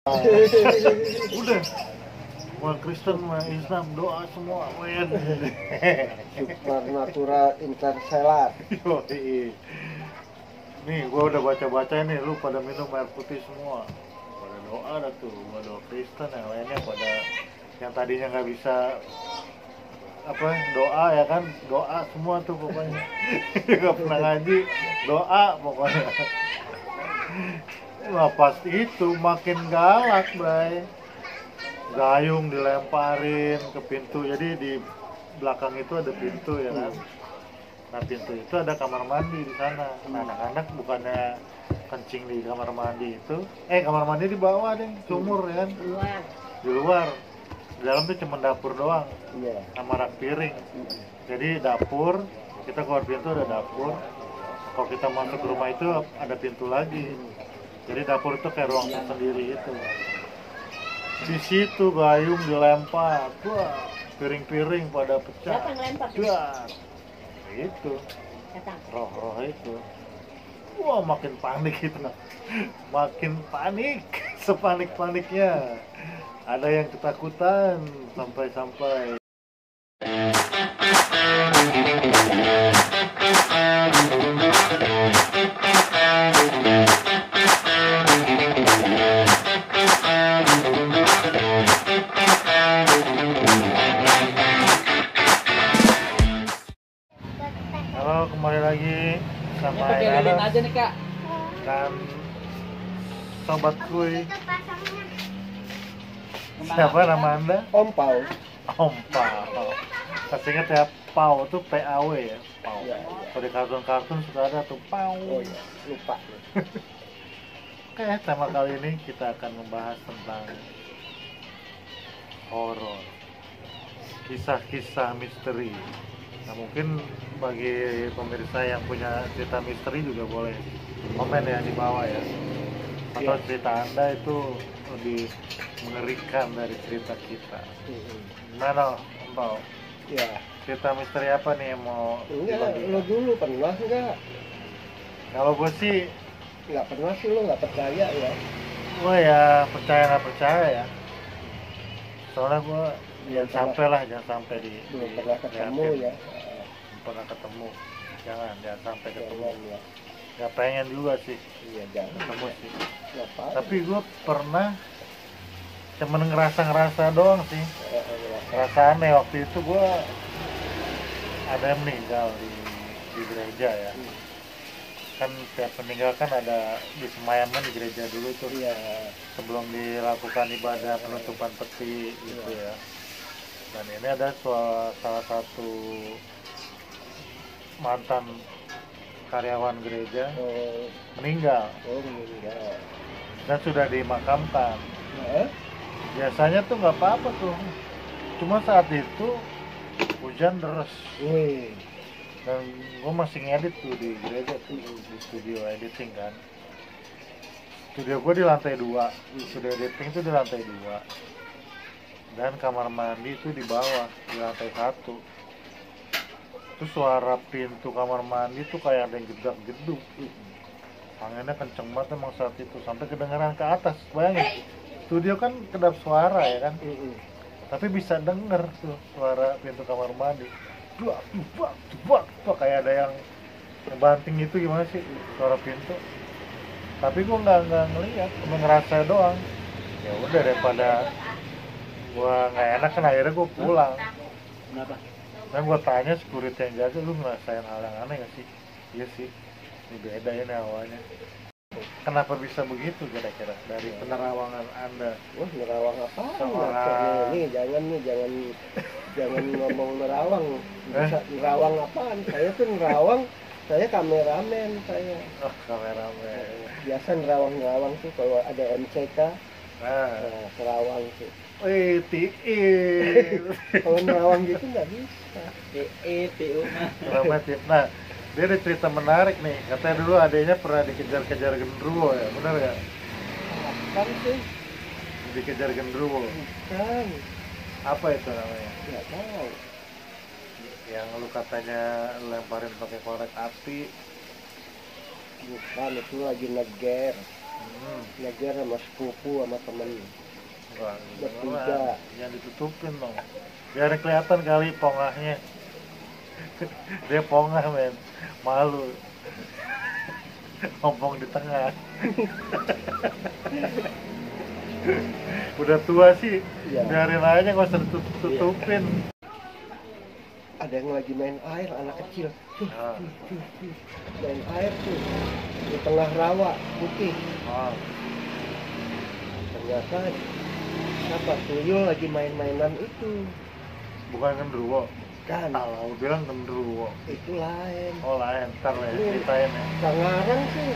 Udah, mau Kristen mau Islam doa semua men. Supernatural interstellar. Yoi. Nih gua udah baca-baca nih, lu pada minum air putih semua, pada doa dah tuh, gua doa Kristen, yang lainnya pada yang tadinya nggak bisa apa doa ya kan, doa semua tuh pokoknya. Nggak pernah ngaji, doa pokoknya. Wah pas itu makin galak bray, gayung dilemparin ke pintu, jadi di belakang itu ada pintu ya kan. Nah pintu itu ada kamar mandi di sana. Nah anak-anak bukannya kencing di kamar mandi itu, kamar mandi di bawah deh, sumur ya kan, Luar. di luar. Di dalam tuh cuma dapur doang, Iya. sama rak piring. Jadi dapur, kita keluar pintu ada dapur. Kalau kita masuk ke rumah itu ada pintu lagi. Jadi dapur itu kayak ruang tersendiri itu. Di situ gayung dilempar, wah piring-piring pada pecah. Siapa yang lempar? Dar. Itu Datang. roh-roh itu. Wah makin panik itu, makin panik, sepanik-paniknya. Ada yang ketakutan sampai-sampai. Halo, kembali lagi sama Pakai lilin Anas aja nih kak. dan sobat kuy. Siapa nama anda? Om Pau. Om Pau. Kasih ingat ya, Pau itu PAW ya, Pau. Iya, iya. Kalau di kartun-kartun suka ada tuh Pau. Oh iya, lupa. Oke, tema kali ini kita akan membahas tentang horor, kisah-kisah misteri. Nah mungkin bagi pemirsa yang punya cerita misteri juga boleh komen ya di bawah ya. Atau Iya. cerita anda itu lebih mengerikan dari cerita kita. Gimana Om Pau? Iya. Cerita misteri apa nih yang mau Enggak, dibagikan? lo dulu pernah enggak? Kalau gue sih, Enggak pernah sih, lo nggak percaya ya? gue ya percaya nggak percaya ya. Soalnya gue jangan sampai di Belum pernah ketemu liatin. ya? Belum pernah ketemu. Jangan sampai ketemu. Jangan ya. Gak pengen juga sih Iya, jangan. ketemu sih. Nggak apa-apa. Tapi gue pernah cuman ngerasa doang sih. Ngerasa aneh waktu itu gue ada yang meninggal di gereja ya. Kan tiap meninggal kan ada disemayamkan di gereja dulu tuh. Iya. Sebelum dilakukan ibadah penutupan peti gitu ya. Dan ini ada salah satu mantan karyawan gereja Oh, meninggal meninggal. dan sudah dimakamkan. Nah, Biasanya tuh nggak apa-apa tuh, cuma saat itu hujan deras wih. dan gue masih ngedit tuh di gereja tuh, di studio editing kan. Studio gue di lantai 2, studio editing itu di lantai 2, dan kamar mandi itu di bawah di lantai 1. Terus suara pintu kamar mandi tuh kayak ada yang gedak-geduk, anginnya kenceng banget emang saat itu, sampai kedengeran ke atas. Bayangin, studio kan kedap suara ya kan, tapi bisa denger tuh suara pintu kamar mandi. Duak, kayak ada yang ngebanting itu, gimana sih suara pintu. Tapi gue nggak ngeliat, cuma ngerasa doang. Ya udah, daripada gue nggak enak kan, akhirnya gue pulang. Kenapa? Dan gue tanya security yang jaga, lu ngerasain hal yang aneh gak sih? Iya sih, ini beda ini awalnya. Kenapa bisa begitu kira-kira dari penerawangan anda? Wah, nerawang apa? Seorang- Jangan ngomong nerawang. Bisa nerawang apaan? Saya tuh nerawang, saya kameramen saya. Oh, kameramen. Biasa nerawang tuh kalau ada MCK, Nah, nerawang tuh. wih, tiil. Kalau nerawang gitu nggak bisa. TU mah. Dramatis. Nah, dia ada cerita menarik nih. Katanya dulu adanya pernah dikejar-kejar genderuwo ya, benar nggak? Kan sih, Dikejar genderuwo. kan Apa itu namanya? nggak tahu. Yang lu katanya lemparin pakai korek api. Bukan, itu lagi ngeger. Belajar sama sepupu sama temen. Enggak, Bertiga. jangan ditutupin dong. Biar kelihatan kali pongahnya. Dia pongah men, malu. Ngomong di tengah. Udah tua sih, Iya. biarin aja nggak usah ditutupin. Ada yang lagi main air, anak kecil. Nah, Main air tuh di tengah rawa putih. ah, Ternyata siapa tuyul lagi main-mainan itu. bukan genderuwo. Kan Tahu bilang genderuwo. itu lain. Oh lain, ntar lah ya, Ini ceritain ya. Kangarang sih.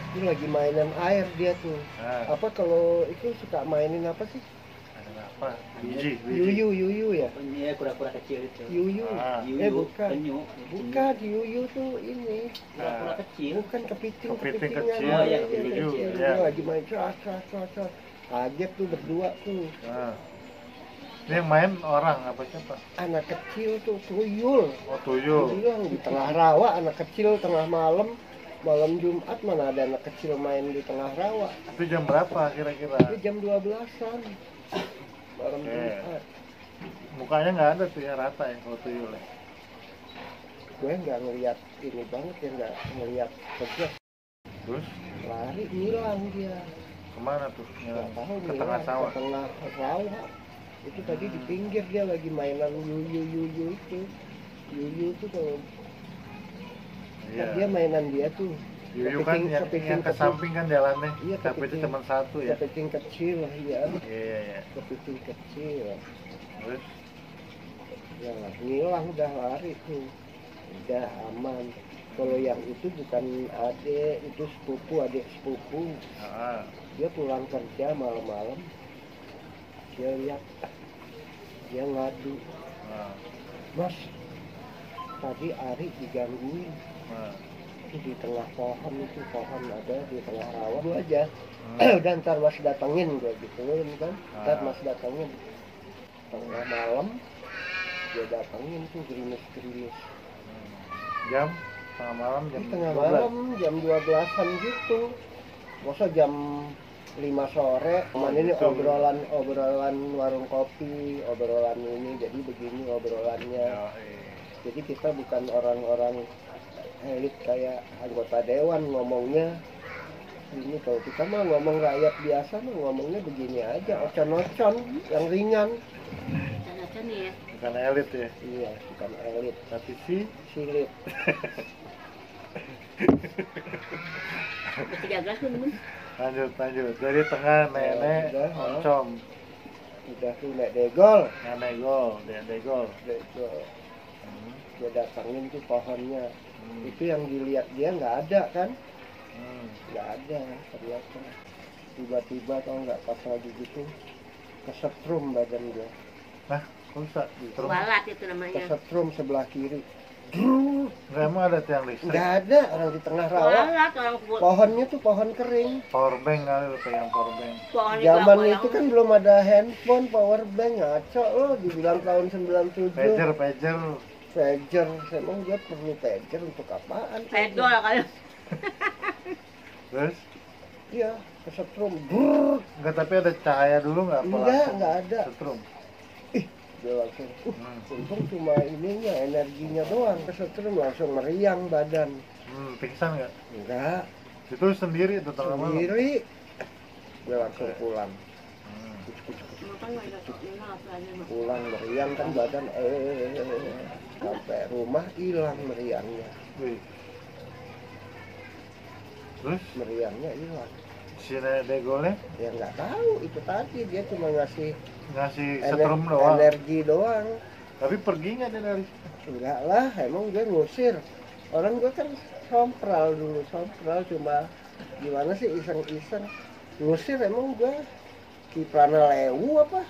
Itu lagi mainan air dia tuh. Nah, Apa kalau itu suka mainin apa sih? ada apa? Biji. Yuyu ya. Ini ya kura-kura kecil itu. Yuyu. Ah. Bukan. Penyu. Bukan yuyu tuh ini. Kura-kura Ah. kecil. Bukan kepiting Kepiting kepitingan. kecil. Oh, iya, Iya, kepiting kecil. kecil, Dia ya. lagi main cas. Kaget tuh berdua tuh. Nah. Ini yang main orang apa siapa? Anak kecil tuh tuyul. Oh tuyul. Bilang di tengah rawa anak kecil tengah malam Jumat mana ada anak kecil main di tengah rawa. Itu jam berapa kira-kira? Itu jam 12-an malam Oke. Jumat. Mukanya nggak ada tuh ya, rata ya kalau tuyul ya. Gue nggak ngeliat ini banget ya, nggak ngeliat kerja. Terus Lari ngilang dia. kemana tuh? Nggak tahu Ke tengah ngilang sawah. ke tengah rawa. Itu tadi di pinggir dia lagi mainan yuyu itu. Yuyu tuh kalau Iya. dia mainan dia tuh. Yuyu kan yang ke kecil. samping kan jalannya. Iya, Tapi itu kepiting. cuma satu ya. Kepiting kecil ya. Iya. Kepiting kecil. Terus Ya ngilang udah lari tuh. Udah aman. Kalau yang itu bukan adik, itu sepupu, adik sepupu. ah, Dia pulang kerja malam-malam. Dia lihat, dia ngadu. ah, Mas, tadi Ari digangguin. ah. Itu di tengah pohon itu, pohon ada di tengah rawa. Gua aja. Hmm. Udah ntar mas datengin gue gituin kan. Ntar Ah. mas datengin. Tengah malam, dia datengin tuh gerimis-gerimis. Jam tengah malam jam Di tengah 12. malam jam 12-an gitu. Masa jam 5 sore, Oh, ini gitu. obrolan warung kopi, obrolan ini, jadi begini obrolannya. Ya, iya. Jadi kita bukan orang-orang elit kayak anggota dewan ngomongnya. Ini kalau kita mah ngomong rakyat biasa mah ngomongnya begini aja, ocon-ocon, yang ringan. Caca nih ya. Bukan elit ya, Iya, bukan elit, tapi sih silit. 13 tuh temen. lanjut. Dari tengah nenek udah, oncom, Udah tuh nek degol, nenek gol, degol. degol. Hmm. Dia datangin tuh pohonnya. Hmm. Itu yang dilihat dia nggak ada kan? Hmm. Nggak ada ternyata. Tiba-tiba tau nggak pas lagi gitu kesetrum badan dia. Nah, kok bisa? Terus Walat itu namanya. Kesetrum sebelah kiri. nggak emang ada tiang listrik? Nggak ada orang di tengah rawa. Walat orang Pohonnya tuh pohon kering. Power bank kali lu pegang power bank. pohon Zaman itu kan belum ada handphone, power bank, ngaco lo, dibilang tahun 97. Pager. Pager, emang dia perlu pager untuk apaan? pedol kali. Terus Iya, kesetrum. Brrr. nggak, tapi ada cahaya dulu nggak? Apa Enggak, langsung nggak ada. setrum? Dia langsung, Hmm. untung cuma ininya, energinya doang. Kesetrum langsung meriang badan. Pingsan nggak? Enggak, Itu sendiri tuh tengah malam. sendiri. Dia langsung pulang. Hmm. Makan nggak ada maaf lagi. Pulang meriang kan badan, sampai rumah hilang meriangnya. Wih. Terus Meriangnya hilang. si nenek degolnya Ya nggak tahu, itu tadi dia cuma ngasih ngasih setrum doang. energi doang. Tapi pergi nggak dia dari situ? Enggak lah, emang gue ngusir. Orang gue kan sompral dulu, sompral cuma gimana sih iseng-iseng. Ngusir emang gue Kiprana Lewu apa?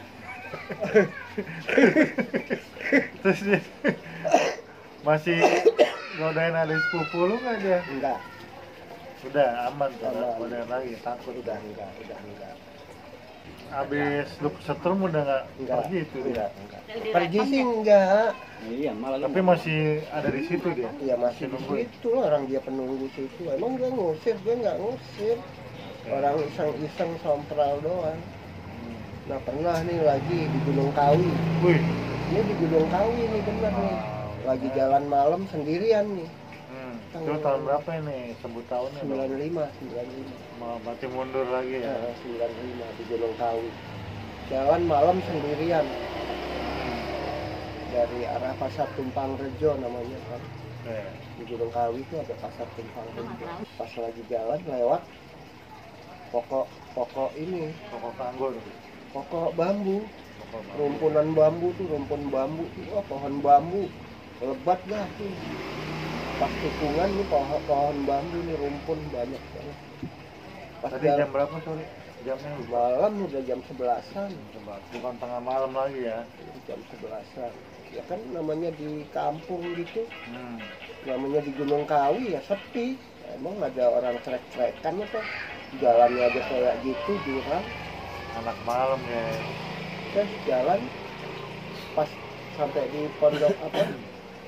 Terus dia masih godain adik sepupu lu nggak dia? Enggak, Udah aman tuh, Aman. godain lagi, takut. udah enggak. Habis lu kesetrum udah nggak Enggak, pergi itu dia. enggak. Yang Pergi direkam sih ya? enggak. Iya, malah Tapi masih ada di situ dia. Ya masih di nungguin. situ lah, orang dia penunggu situ. Emang dia ngusir, dia nggak ngusir. Orang iseng-iseng sompral doang. Nah pernah nih lagi di Gunung Kawi. Wih. Ini di Gunung Kawi nih bener nih. Lagi jalan malam sendirian nih. Itu tahun berapa ini? Sebut tahunnya dong. 95. Mati mundur lagi ya. Nah, 95 di Gunung Kawi. Jalan malam sendirian. Dari arah Pasar Tumpang Rejo namanya kan. Di Gunung Kawi itu ada Pasar Tumpang Rejo. Pas lagi jalan lewat pokok ini, Pokok Anggur. pokok bambu, Pokok Anggur. rumpunan bambu tuh, rumpun bambu. Wah, pohon bambu. Lebat dah tuh. Pas tikungan nih pohon bambu nih, rumpun banyak banget. Pas Tadi jalan jam berapa sore? Jamnya lupa. malam udah jam 11-an. Bukan tengah malam lagi ya. Jam 11-an. Ya kan namanya di kampung gitu, Hmm. namanya di Gunung Kawi ya sepi. Emang ada orang trek-trekan apa? Jalannya aja kayak gitu, jurang. Anak malam ya. Terus jalan pas sampai di pondok apa?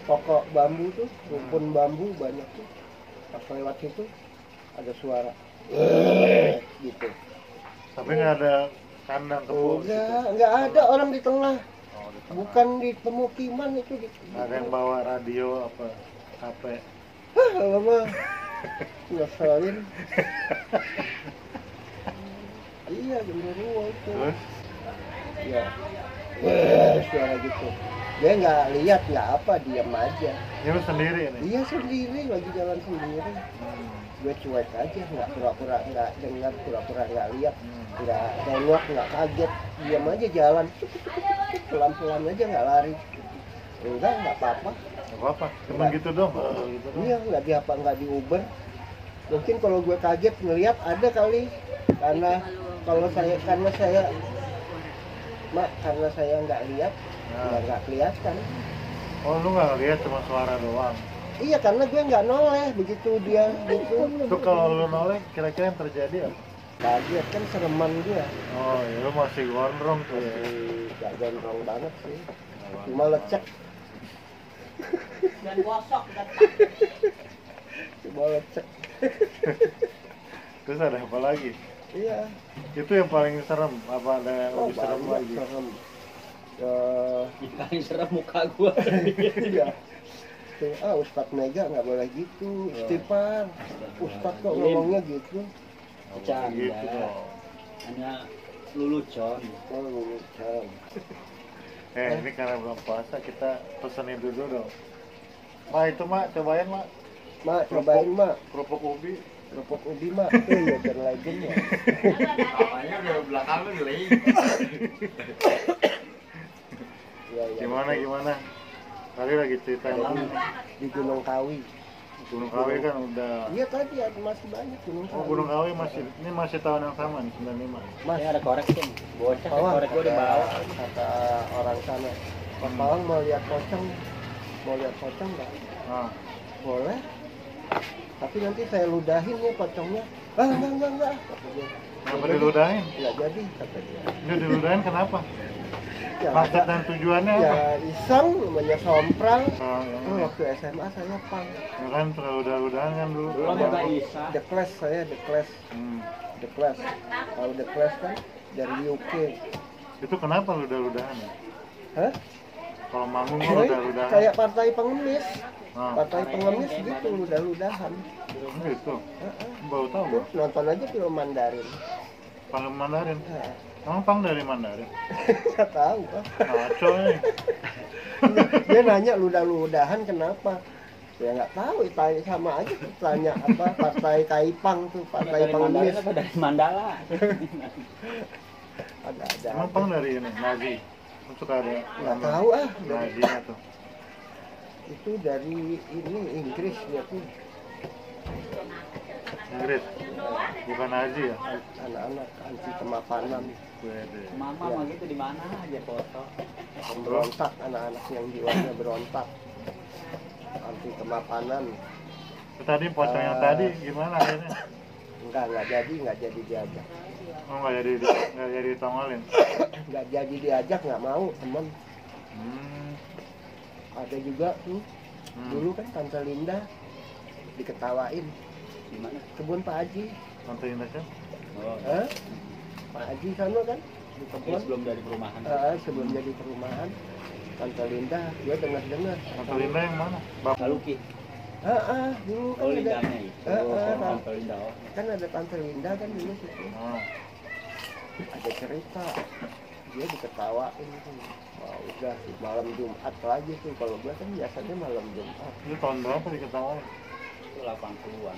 Pokok bambu tuh, rumpun bambu banyak tuh. Pas lewat situ ada suara gitu. Tapi nggak ada kandang kebo. Enggak ada orang di tengah. Oh, di tengah. Bukan di pemukiman itu di. Ada yang bawa radio apa? HP. Lama ngeselin. Iya genderuwo itu. Terus Ya. Suara gitu. Dia nggak lihat nggak apa, diam aja. ini lu sendiri nih. Dia sendiri lagi jalan sendiri. Gue cuek aja, nggak pura-pura nggak dengar, pura-pura nggak lihat, nggak nengok, nggak kaget, diam aja jalan. Pelan-pelan aja nggak lari. Nggak apa-apa. Nggak apa-apa. Cuma gitu dong. Gitu dong. Iya, nggak di Uber. Mungkin kalau gue kaget ngelihat ada kali, karena karena saya nggak lihat, Nah. nggak kelihatan. Oh, lu nggak lihat cuma suara doang. Iya, karena gue nggak noleh begitu dia gitu. Itu kalau lu noleh kira-kira yang terjadi apa? Kaget kan, sereman dia. Oh, ya lu masih gondrong tuh ya. Nggak gondrong banget sih, cuma lecek, Dan gosok dan cuma lecek. Terus ada apa lagi? Iya. Itu yang paling serem. Apa ada yang Oh, lebih serem banyak lagi? serem. Yang paling serem muka gua. Iya. Tuh, Ustadz Mega nggak boleh gitu, istighfar. Ustadz kok ngomongnya gitu. Oh, Bercanda. gitu dong. Hanya lelucon. Oh, lucu. Ini karena belum puasa kita pesenin dulu dong. Mak, itu mak, cobain mak. Mak, cobain mak, Kerupuk ubi. kerupuk ubi mak. Iya, dan legend ya. Apanya udah belakang lu nih. Iya, iya. Gimana? Tadi lagi cerita Di, di Gunung Kawi. Gunung Kawi kan udah. Iya tadi ada masih banyak Gunung Kawi. Oh, Gunung Kawi ini masih tahun yang sama nih, 95. Mas, Ini ada korek sih. Bocah kan Pawang, korek gua di bawah. kata orang sana. Pak Pawang mau lihat pocong nggak? Nah, Boleh. Tapi nanti saya ludahin ya pocongnya. Enggak. Kata dia. kenapa diludahin? Nggak jadi, kata dia. Ini diludahin kenapa? Ya, Maksud dan tujuannya apa? ya iseng, namanya sompral. Oh, Oh, waktu SMA saya pang. ya kan terlalu ludah-ludahan kan dulu. Belum ada Isa. The Clash saya, The Clash. Hmm. The Clash. Kalau The Clash kan dari UK. Itu kenapa ludah-ludahan ya? Hah? Kalau manggung kok Kayak ludah-ludahan. kayak partai pengemis. Nah, Partai pengemis gitu, ludah-ludahan. gitu. Heeh. Baru tahu gua. Nonton aja film Mandarin. Pang Mandarin. Nah, Emang pang dari Mandarin? nggak tahu kan. Ngaco nih. Dia nanya ludah-ludahan kenapa? Ya nggak tahu, tanya sama aja tanya apa partai Kaipang tuh, partai Dari Mandala pengemis. apa dari Mandala? Ada. Emang pang dari ini, Nazi. Lu suka ada Nggak tahu ah. Nazi tuh. Itu dari ini Inggris dia tuh, Inggris. Bukan Nazi ya? anak-anak anti kemapanan, Wede. Mama mah gitu di mana aja foto. berontak, anak-anak yang jiwanya berontak, anti kemapanan. Itu tadi pocong yang tadi gimana akhirnya? Nggak jadi diajak. Oh nggak jadi ditongolin. Nggak jadi diajak, nggak mau temen. Ada juga tuh dulu kan Tante Linda diketawain. Gimana? Kebun Pak Haji. Tante Indah kan? Oh, Pak Haji sana kan di ya, kebun. sebelum dari perumahan. Sebelum jadi perumahan, Tante Linda dia dengar Tante Linda yang mana? Bapak. Luki. Dulu kan Oh, ada Lindanya itu. Tante Linda. Oh. kan ada Tante Linda kan dulu situ. Oh. Ada cerita dia diketawain tuh. Udah malam Jumat lagi tuh, kalau gua kan biasanya malam Jumat. Itu tahun berapa diketawain? Itu 80-an.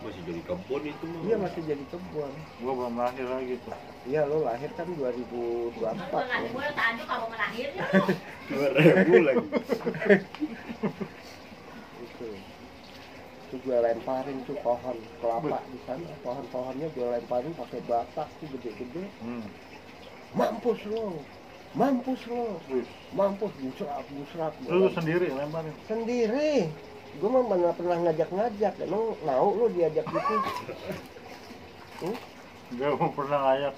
Masih jadi kebun itu mah. Iya masih jadi kebun. Gua belum lahir lagi tuh. Iya lo lahir kan 2024 ya. Gue tajuk kalau melahirnya. 2000 lagi. Itu gue lemparin tuh pohon kelapa di sana, pohon-pohonnya gue lemparin pakai batak tuh gede-gede. Mampus lo, Wih. mampus busrak. Lu sendiri lemparin. Sendiri. Gue mah mana pernah ngajak-ngajak, emang mau lo diajak gitu? Gak mau pernah layak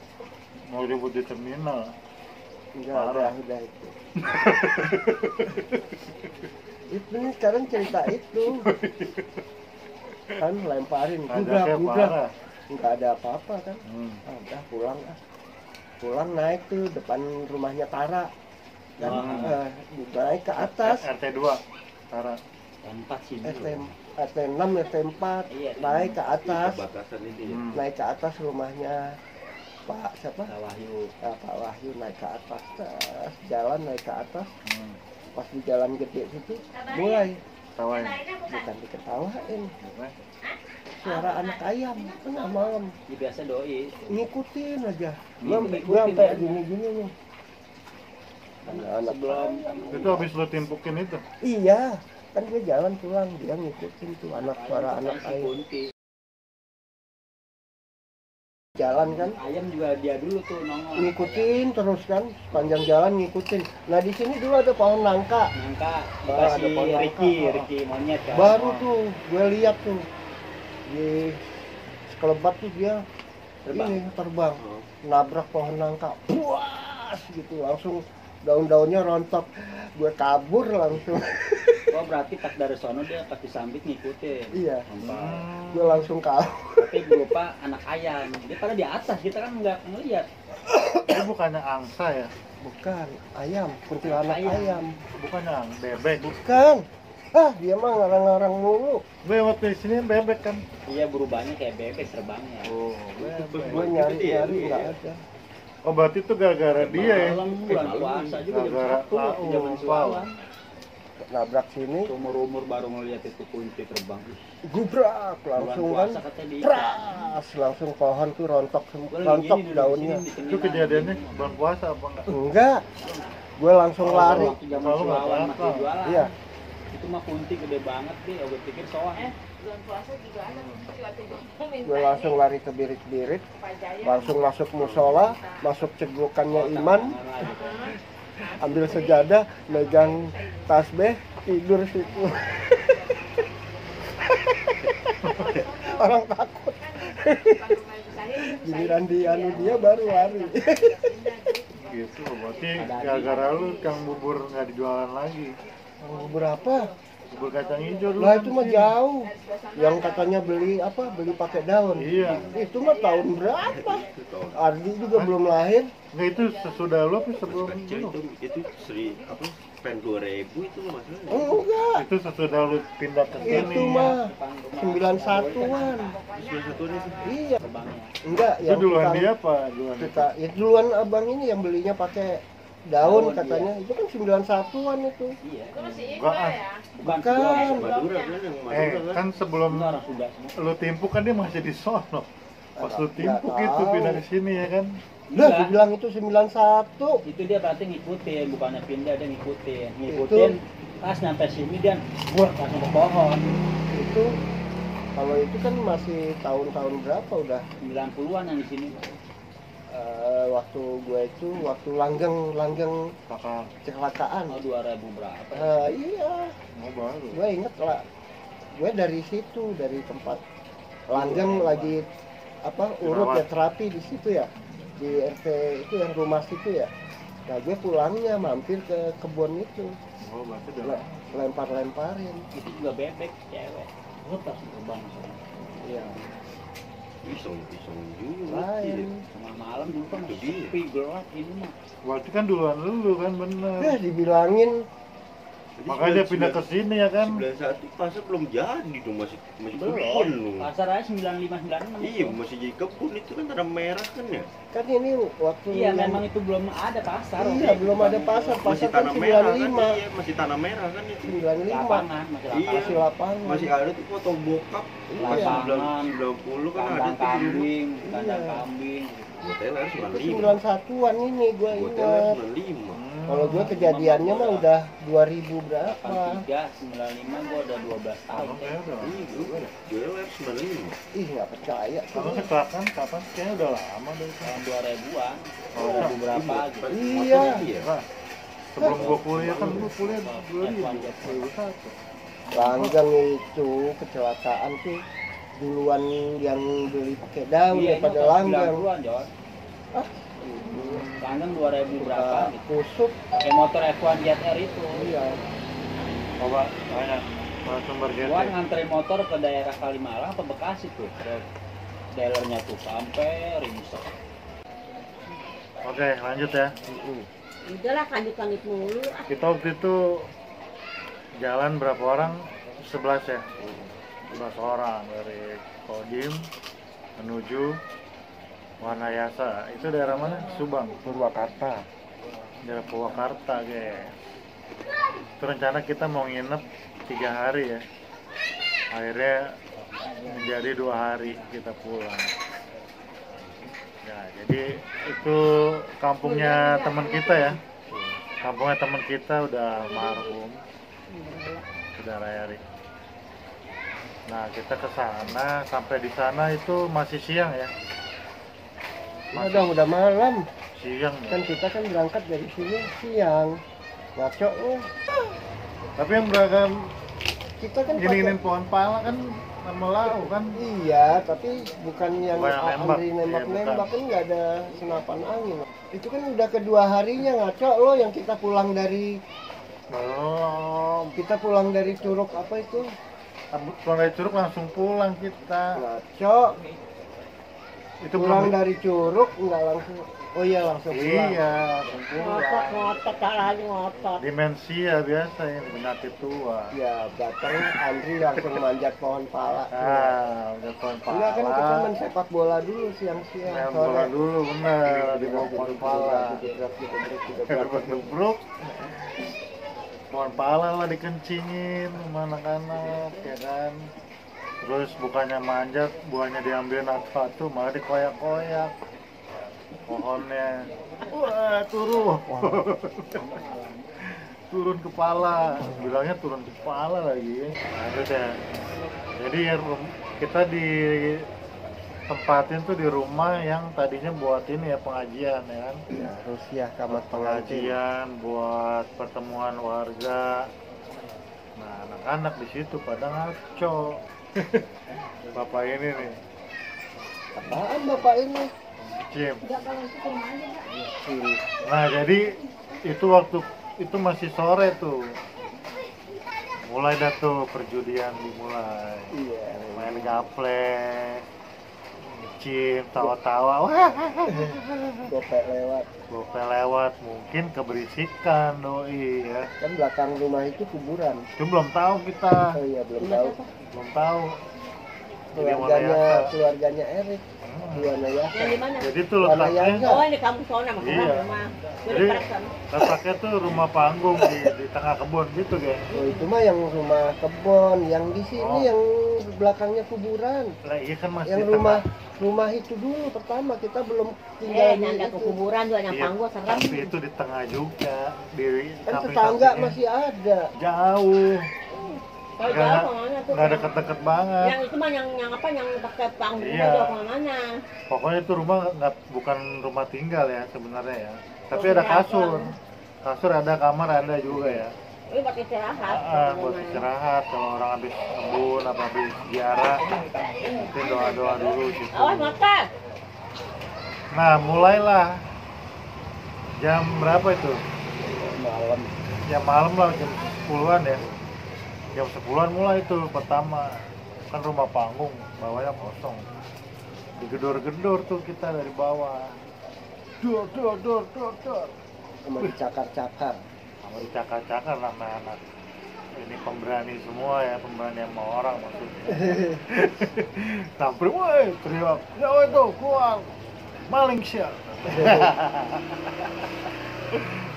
mau ribut di terminal. Enggak, udah itu. Itu nih sekarang cerita itu. Kan lemparin, Ajaknya gudrak. parah. Nggak ada apa-apa kan. Udah pulang naik tuh depan rumahnya Tara. Dan naik ke atas. RT 2 Tara. Tempat sih dulu. RT 6, RT 4 Iya, naik ke atas. Batasan ini ya. Naik ke atas rumahnya Pak siapa? Pak Wahyu. Pak Wahyu naik ke atas. Terus jalan naik ke atas. Pas di jalan gede situ mulai Tawain. bukan diketawain, suara anak ayam tengah malam Ini biasa doi. ngikutin aja. Ngikutin, Gua sampai kan? gini-gini nih. Anak Sebelum Itu habis lu timpukin itu. iya kan gue jalan pulang dia ngikutin tuh suara anak si ayam Kunti. jalan kan Ayam juga dia dulu tuh nongol. ngikutin terus kan sepanjang jalan ngikutin. Nah di sini dulu ada pohon nangka Nangka ada dikasih pohon Ricky monyet kan. baru tuh gue lihat tuh di sekelebat tuh dia terbang nabrak pohon nangka puas gitu langsung daun-daunnya rontok. Gue kabur langsung. Oh berarti pas dari sono dia pasti sambit ngikutin. Iya. Sampai. Gue langsung kabur. Tapi gue lupa anak ayam. Dia pada di atas kita kan nggak ngeliat. Itu bukannya angsa ya? Bukan ayam, kuntilanak ayam. Bukannya bebek. Bukan. Dia mah ngarang-ngarang mulu. Gue waktu di sini bebek kan. Iya berubahnya kayak bebek terbangnya. Oh, bebek. Gue nyari-nyari nggak ada. Oh berarti itu gara-gara dia ya? Malam bulan puasa juga jam Gara-gara 1 waktu zaman suawan. Nabrak sini, Umur baru ngeliat itu kunci terbang. gubrak langsung kan. Bulan puasa katanya di Pras, langsung pohon tuh rontok daunnya. Itu kejadiannya bulan puasa apa enggak? Enggak. Gue langsung lari. Waktu zaman Kalau nggak suawan apa-apa. masih jualan. Iya. Itu mah kunti gede banget deh. Gue pikir soang. Bulan puasa juga ada waktu itu. Gue langsung lari ke birit-birit, langsung masuk musola, masuk cegukannya Iman, ambil sejadah, megang tasbih, tidur situ. Orang takut. Giliran dia baru lari. Gitu, berarti gara-gara lu Kang Bubur nggak dijualan lagi. Berapa? Bubur kacang hijau dulu. Lah kan itu mah di sini. jauh. Yang katanya beli pakai daun. Iya. Itu mah tahun berapa? Ardi juga belum lahir. Nggak itu sesudah lu apa sebelum Kecil lu? itu pen 2000 itu loh maksudnya. Enggak. Itu sesudah lu pindah ke sini. Itu mah 91-an. Satu itu. Iya. Terbangnya. Enggak, Itu yang duluan tukang- dia apa? Duluan kita ya duluan abang ini yang belinya pakai daun Daun, katanya. Itu kan 91-an itu. Iya. Enggak ah. Bukan. Bukan. Madura kan yang Madura kan. Kan sebelum Itu orang sudah semua. lu timpuk kan dia masih di sono. Pas lu Nggak timpuk tahu. itu pindah ke sini ya kan. Lah, Iya. dibilang itu 91. Itu dia berarti ngikutin, bukannya pindah dia ngikutin. Pas nyampe sini dia langsung ke pohon. Itu kalau itu kan masih tahun-tahun berapa udah 90-an yang di sini. waktu gue itu waktu langgeng Kakak kecelakaan. Oh 2000 berapa? Iya, mau baru. gue inget lah. Gue dari situ, dari tempat langgeng lagi urut ya Dirawat. terapi di situ ya, di RT itu yang rumah situ ya. Nah gue pulangnya mampir ke kebun itu, Oh, berarti udah. lempar-lemparin. Itu juga bebek cewek. Muter terbang. Iya. Iseng juga. Lain. Tengah malam dulu kan Itu dia. sepi gelap ini mah. Berarti kan duluan lu kan bener. Ya dibilangin Makanya dia pindah ke sini ya kan. 91 pasar belum jadi tuh, masih kebun Belum. lu. Pasar aja 9596. Iya, masih jadi kebun itu kan ada merah kan ya. kan ini waktu Iya, yang- memang itu belum ada pasar. Iya, belum ada pasar. Masih kan tanah merah kan? 95. Iya, masih tanah merah kan itu. 95 Lapangan, masih Iya. lapangan. masih lapangan. Masih ada tuh foto bokap. Pas Iya. 90 kan ada Kandang tuh. kambing, Iya. kandang kambing. Hotel harus Itu 95. 91-an ini gue Hotel ingat. harus 95. Kalau gue kejadiannya mah udah 2000 berapa. 83, 95 gua udah 12 tahun. Kalau kayak udah. Iya, jual harus 95. Ih nggak percaya. Kalau kecelakaan kapan? Kayaknya udah lama dari Tahun 2000-an. Oh, 2000 berapa gitu. Iya. Nah, sebelum gua kuliah kan gua kuliah 2000. Langgang itu kecelakaan tuh duluan yang beli pakai daun Iya, daripada itu langgang. 90-an, Jon. Ah, Langgang 2000 berapa gitu. kusut. Kayak motor F1 GTR itu. Iya. Coba tanya sumber Gua GT. nganterin motor ke daerah Kalimalang atau Bekasi tuh. Ke dealernya tuh sampai ringsek. Oke, lanjut ya. Udahlah lanjut mulu. Kita waktu itu jalan berapa orang? 11 ya. 11 orang dari Kodim menuju Wanayasa. Itu daerah mana? Subang, Purwakarta. daerah Purwakarta, guys. Itu rencana kita mau nginep 3 hari ya. Akhirnya menjadi 2 hari kita pulang. Ya, jadi itu kampungnya teman kita ya. Kampungnya teman kita udah marhum, sudah Rayari. Nah, kita ke sana, sampai di sana itu masih siang ya. Udah malam. Siang ya. Kan kita kan berangkat dari sini siang. Ngaco lu. Tapi yang beragam Kita kan gini-giniin pohon pala kan nama lau kan. Iya, tapi bukan yang Bukan yang nembak. Andri nembak-nembak, Iya, bukan. kan nggak ada senapan angin. Itu kan udah kedua harinya ngaco lo yang kita pulang dari Belum. kita pulang dari Curug apa itu? Pulang dari Curug langsung pulang kita. Ngaco. Itu Pulang belum. dari Curug nggak langsung. Oh iya langsung pulang. Iya, langsung pulang. Ngotot salah aja ngotot. Demensia biasa ini penyakit tua. Ya datang Andri langsung manjat pohon pala. Ah, udah pohon pala. Enggak kan kita main sepak bola dulu siang-siang. Main bola dulu bener di bawah pohon pala. Gebrek-gebrek. Pohon pala lah dikencingin sama anak-anak ya kan. Terus bukannya manjat, buahnya diambil satu-satu malah dikoyak-koyak pohonnya. Wah, turun. Turun kepala. Bilangnya turun kepala lagi. Lanjut ya. Jadi kita di tempatin tuh di rumah yang tadinya buat ini ya pengajian ya kan. Ya, Rusia kamar pengajian. Pengajian buat pertemuan warga. Nah, anak-anak di situ pada ngaco. Bapak ini nih, Apaan bapak ini? Jim. Enggak kalau itu ke rumah aja, Pak. Nah, jadi itu waktu itu masih sore tuh. Mulai dah tuh perjudian dimulai. Iya. Main gaplek, Jim, tawa-tawa. Wah, Gopek lewat. gopel lewat, mungkin keberisikan doi ya. Kan belakang rumah itu kuburan. Itu belum tahu kita, Oh iya belum tahu. belum tahu. Jadi Keluarganya Erik. Wanayasa. Yang di mana? Jadi tuh letaknya, Wanayasa. Oh, ini kampus sana sama Iya. rumah. Jadi letaknya tuh rumah panggung di tengah kebun gitu guys. Oh itu mah yang rumah kebon, yang di sini Oh. yang belakangnya kuburan. Lah iya kan masih Yang di rumah itu dulu pertama kita belum tinggal Eh, di nyanda ke itu. kuburan juga yang Iya, panggung serem. tapi itu di tengah juga di Kan samping-sampingnya. tetangga masih ada. Jauh, Kalau nggak jauh kemana tuh? nggak deket-deket banget. Yang itu mah yang apa yang pakai panggung Iya. aja kemana? Pokoknya itu rumah nggak bukan rumah tinggal ya sebenarnya ya. Tapi Oh, ada iya, kasur, kasur ada, kamar ada juga ya. Ini buat istirahat. Buat istirahat kalau orang habis kebun apa habis ziarah mungkin doa-doa dulu gitu. Awas makan. Nah mulailah jam berapa itu? Malam. Jam malam lah, jam 10-an ya. Jam 10-an mulai itu pertama. Kan rumah panggung, bawahnya kosong. Digedor-gedor tuh kita dari bawah. Dor. Sama dicakar-cakar. Sama dicakar-cakar sama anak. Ini pemberani semua ya, pemberani sama orang maksudnya. Sampai, woi, teriak, ya woi tuh, keluar. Maling siap.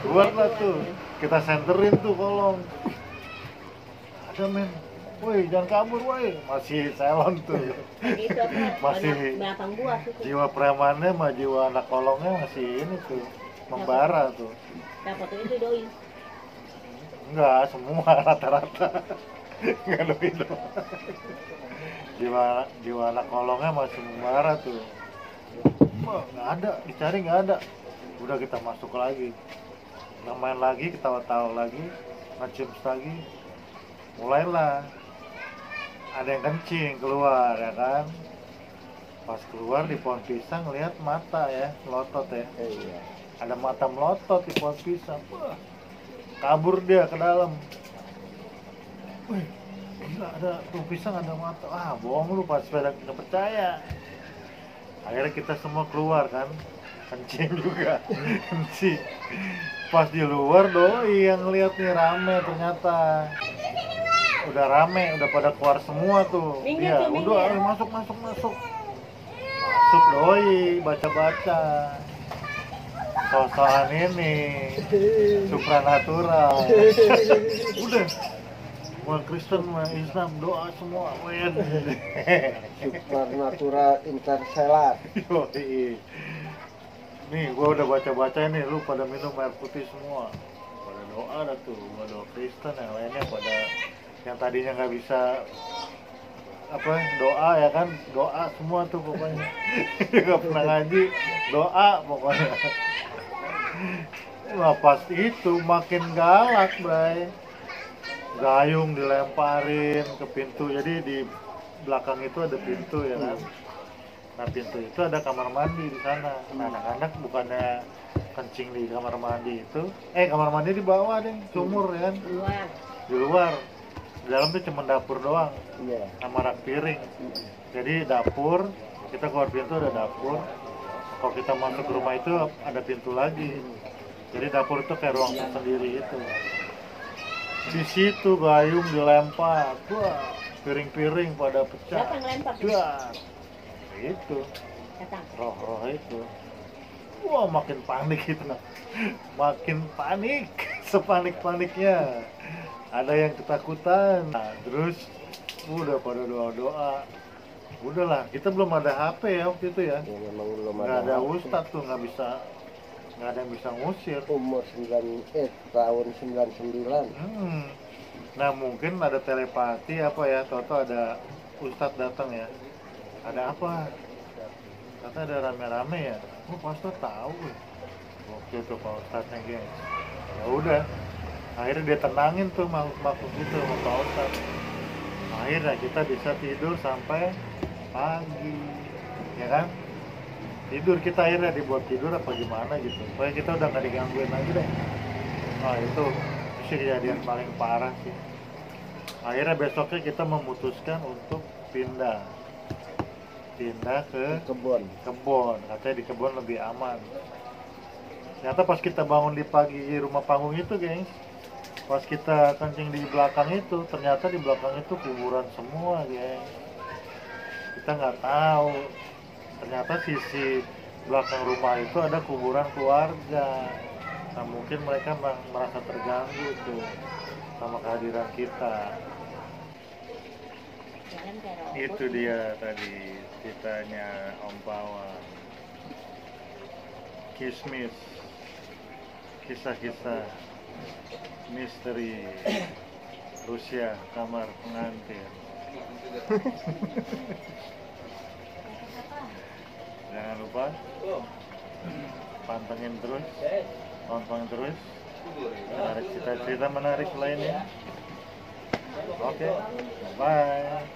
Buatlah tuh, kita senterin tuh kolong. Ada men, woi jangan kabur woi, masih selon tuh. Gitu, Masih binatang buas itu. jiwa premannya sama jiwa anak kolongnya masih ini tuh, membara tuh. Dapat itu doi. Enggak, semua rata-rata. Enggak doi doang. Jiwa anak kolongnya masih membara tuh. Wah, nggak ada, dicari nggak ada. Udah kita masuk lagi. Kita main lagi, ketawa-tawa lagi, ngecium lagi. Mulailah ada yang kencing keluar ya kan. Pas keluar di pohon pisang lihat mata ya, melotot ya. Iya. Ada mata melotot di pohon pisang. Wah, kabur dia ke dalam. Wih, gila ada pohon pisang ada mata. Ah, bohong lu, pas sepeda nggak percaya. Akhirnya kita semua keluar kan, kencing juga, kencing. Pas di luar doi yang ngeliat nih rame ternyata. Udah rame, udah pada keluar semua tuh. Minggir Iya, tuh, udah minggir. ayo masuk. Masuk doi, baca-baca. Sosokan ini supranatural. Udah. Semua Kristen, semua Islam, doa semua, men. Supernatural interstellar. Yoi. Nih, gua udah baca-baca nih, lu pada minum air putih semua. Pada doa dah tuh, gua doa Kristen, yang lainnya pada yang tadinya nggak bisa apa doa ya kan, doa semua tuh pokoknya. Nggak pernah ngaji, doa pokoknya. Nah, pas itu makin galak, Bray. Gayung dilemparin ke pintu, jadi di belakang itu ada pintu ya kan. Nah pintu itu ada kamar mandi di sana. Nah, anak-anak bukannya kencing di kamar mandi itu, kamar mandi di bawah deh, sumur ya kan, Luar. di luar. Di dalam tuh cuma dapur doang, Iya. sama rak piring. Jadi dapur, kita keluar pintu ada dapur. Kalau kita masuk ke rumah itu ada pintu lagi. Jadi dapur itu kayak ruang tersendiri itu. Di situ gayung dilempar, wah, piring-piring pada pecah. Siapa yang lempar? Dar. Itu Datang. roh-roh itu. Wah, makin panik itu. Makin panik, sepanik-paniknya. Ada yang ketakutan. Nah, terus udah pada doa-doa. Udahlah, kita belum ada HP ya waktu itu ya. Ya memang belum Nggak ada HP. ustadz tuh, nggak ada yang bisa ngusir. Umur tahun 99. Nah mungkin ada telepati apa ya, toto ada ustadz datang ya. Ada apa? Kata ada rame-rame ya. Oh Pak Ustadz tahu. Waktu itu Pak Ustadznya guys. Ya udah. Akhirnya dia tenangin tuh makhluk itu sama Pak Ustadz. Akhirnya kita bisa tidur sampai pagi, ya kan? Tidur kita akhirnya dibuat tidur apa gimana gitu. Supaya kita udah nggak digangguin lagi deh. Nah itu kejadian paling parah sih. Akhirnya besoknya kita memutuskan untuk pindah ke Kebun. kebun, katanya di kebun lebih aman. Ternyata pas kita bangun di pagi di rumah panggung itu gengs, pas kita kencing di belakang itu, ternyata di belakang itu kuburan semua gengs. Kita nggak tahu, ternyata sisi belakang rumah itu ada kuburan keluarga. Nah mungkin mereka merasa terganggu tuh sama kehadiran kita. Jalan kayak robot. Itu dia tadi ceritanya Om Pawang. Kismis, kisah-kisah misteri Rusia kamar pengantin. Jangan lupa pantengin terus, tonton terus menarik cerita menarik lainnya. Oke, bye.